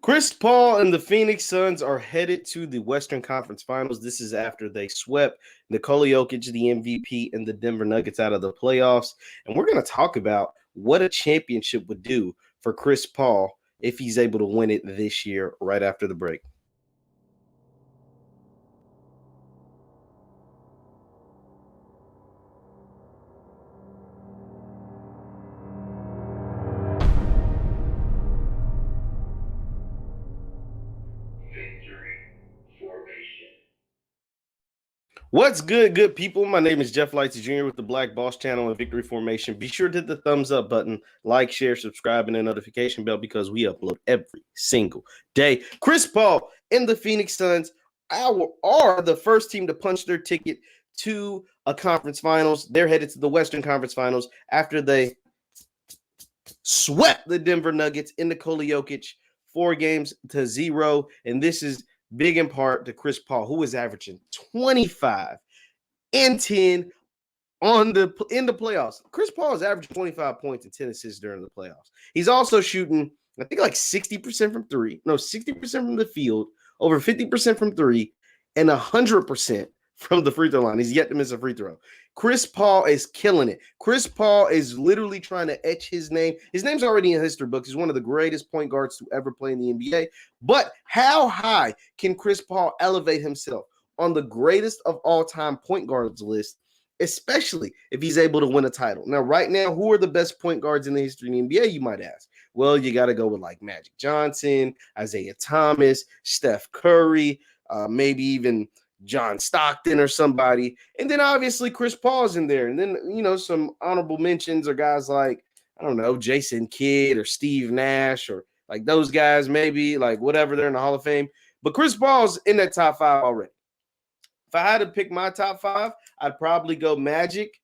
Chris Paul and the Phoenix Suns are headed to the Western Conference Finals. This is after they swept Nikola Jokic, the MVP, and the Denver Nuggets out of the playoffs. And we're going to talk about what a championship would do for Chris Paul if he's able to win it this year right after the break. What's good, good people? My name is Jeff Lightsy Jr. with the Black Boss Channel and Victory Formation. Be sure to hit the thumbs up button, like, share, subscribe, and the notification bell because we upload every single day. Chris Paul and the Phoenix Suns are the first team to punch their ticket to a conference finals. They're headed to the Western Conference Finals after they swept the Denver Nuggets in Nikola Jokic 4-0. And this is big in part to Chris Paul, who is averaging 25 and 10 in the playoffs. Chris Paul is averaging 25 points and 10 assists during the playoffs. He's also shooting, I think, like 60% from three. No, 60% from the field, over 50% from three, and 100% from the free throw line. He's yet to miss a free throw. Chris Paul is killing it. Chris Paul is literally trying to etch his name. His name's already in history books. He's one of the greatest point guards to ever play in the NBA. But how high can Chris Paul elevate himself on the greatest of all time point guards list, especially if he's able to win a title? Now, right now, who are the best point guards in the history of the NBA, you might ask? Well, you got to go with like Magic Johnson, Isaiah Thomas, Steph Curry, maybe even John Stockton or somebody. And then obviously Chris Paul's in there. And then, some honorable mentions are guys like, I don't know, Jason Kidd or Steve Nash or like those guys, maybe like whatever, they're in the Hall of Fame. But Chris Paul's in that top five already. If I had to pick my top five, I'd probably go Magic.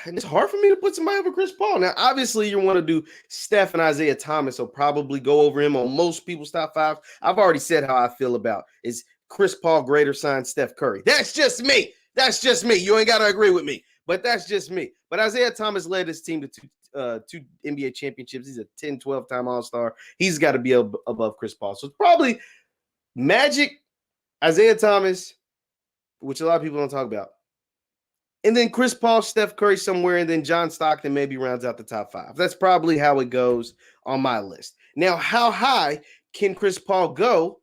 And it's hard for me to put somebody over Chris Paul. Now, obviously, you want to do Steph and Isaiah Thomas, so probably go over him on most people's top five. I've already said how I feel about is Chris Paul greater sign Steph Curry. That's just me. That's just me. You ain't got to agree with me, but that's just me. But Isaiah Thomas led his team to two NBA championships. He's a 10, 12-time All-Star. He's got to be above Chris Paul. So it's probably Magic, Isaiah Thomas, which a lot of people don't talk about. And then Chris Paul, Steph Curry somewhere, and then John Stockton maybe rounds out the top five. That's probably how it goes on my list. Now, how high can Chris Paul go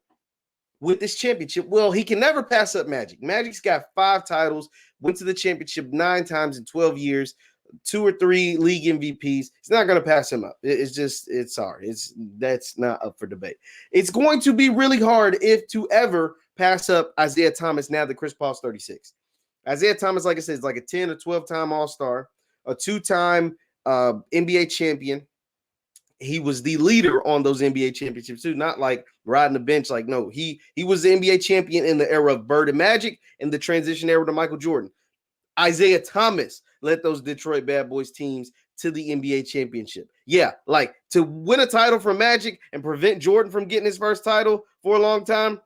with this championship? Well, he can never pass up Magic. Magic's got 5 titles, went to the championship 9 times in 12 years, 2 or 3 league MVPs. It's not going to pass him up. It's sorry. That's not up for debate. It's going to be really hard if to ever pass up Isaiah Thomas now that Chris Paul's 36. Isaiah Thomas, like I said, is like a 10 or 12-time All-Star, a 2-time NBA champion. He was the leader on those NBA championships too, not like riding the bench. Like, no, he was the NBA champion in the era of Bird and Magic and the transition era to Michael Jordan. Isaiah Thomas led those Detroit Bad Boys teams to the NBA championship. Yeah, like to win a title from Magic and prevent Jordan from getting his first title for a long time,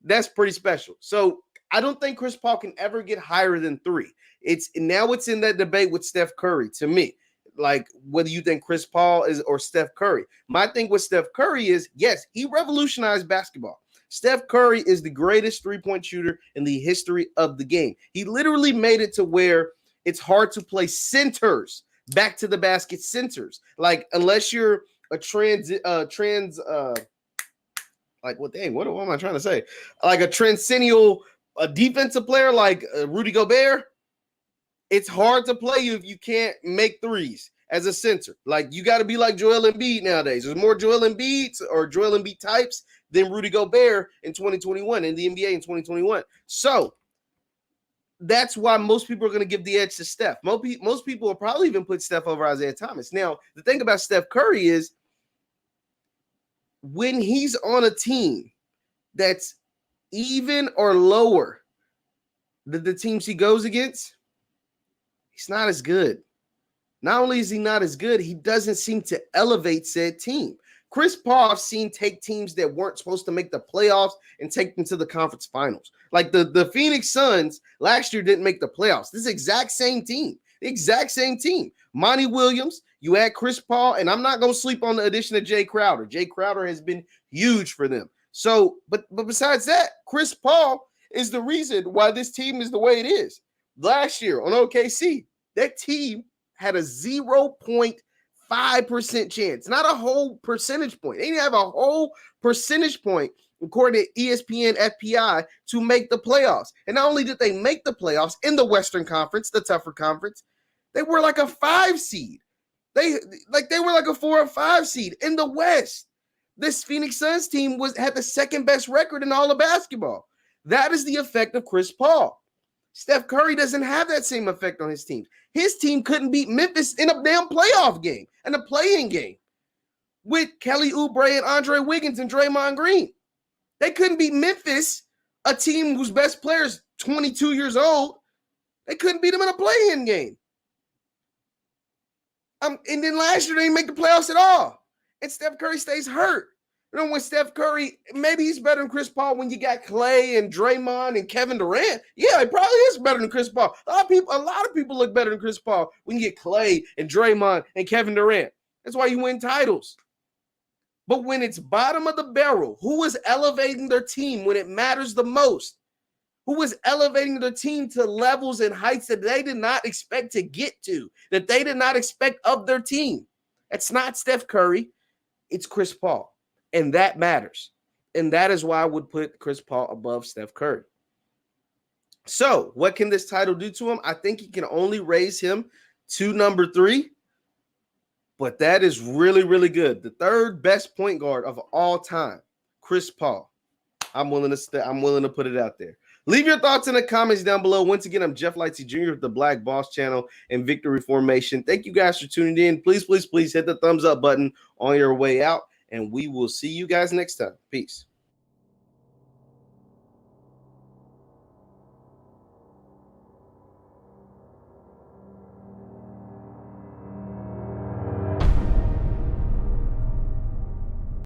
that's pretty special. So I don't think Chris Paul can ever get higher than 3. It's in that debate with Steph Curry to me, like whether you think Chris Paul is or Steph Curry. My thing with Steph Curry is, yes, he revolutionized basketball. Steph Curry is the greatest three-point shooter in the history of the game. He literally made it to where it's hard to play centers, back to the basket centers. Like unless you're a what am I trying to say? Like a transcendental a defensive player like Rudy Gobert, it's hard to play you if you can't make threes as a center. Like you got to be like Joel Embiid nowadays. There's more Joel Embiids or Joel Embiid types than Rudy Gobert in 2021 in the NBA in 2021. So that's why most people are going to give the edge to Steph. Most people will probably even put Steph over Isaiah Thomas. Now, the thing about Steph Curry is when he's on a team that's even or lower than the teams he goes against, he's not as good. Not only is he not as good, he doesn't seem to elevate said team. Chris Paul, I've seen take teams that weren't supposed to make the playoffs and take them to the conference finals. Like the Phoenix Suns last year didn't make the playoffs. This exact same team. Monty Williams, You add Chris Paul, and I'm not going to sleep on the addition of Jay Crowder. Jay Crowder has been huge for them. So, but besides that, Chris Paul is the reason why this team is the way it is. Last year on OKC, that team had a 0.5% chance, not a whole percentage point. They didn't have a whole percentage point, according to ESPN FPI, to make the playoffs. And not only did they make the playoffs in the Western Conference, the tougher conference, they were like a 5 seed. They were like a 4 or 5 seed in the West. This Phoenix Suns team had the second best record in all of basketball. That is the effect of Chris Paul. Steph Curry doesn't have that same effect on his team. His team couldn't beat Memphis in a damn playoff game and a play-in game with Kelly Oubre and Andre Wiggins and Draymond Green. They couldn't beat Memphis, a team whose best player is 22 years old. They couldn't beat them in a play-in game. And then last year, they didn't make the playoffs at all. And Steph Curry stays hurt. You know, when Steph Curry, maybe he's better than Chris Paul when you got Clay and Draymond and Kevin Durant. Yeah, he probably is better than Chris Paul. A lot of people look better than Chris Paul when you get Clay and Draymond and Kevin Durant. That's why you win titles. But when it's bottom of the barrel, who is elevating their team when it matters the most? Who is elevating their team to levels and heights that they did not expect to get to, that they did not expect of their team? It's not Steph Curry. It's Chris Paul. And that matters. And that is why I would put Chris Paul above Steph Curry. So what can this title do to him? I think it can only raise him to number 3. But that is really, really good. The third best point guard of all time, Chris Paul. I'm willing to put it out there. Leave your thoughts in the comments down below. Once again, I'm Jeff Lightsy Jr. with the Black Boss Channel and Victory Formation. Thank you guys for tuning in. Please, please, please hit the thumbs up button on your way out, and we will see you guys next time. Peace.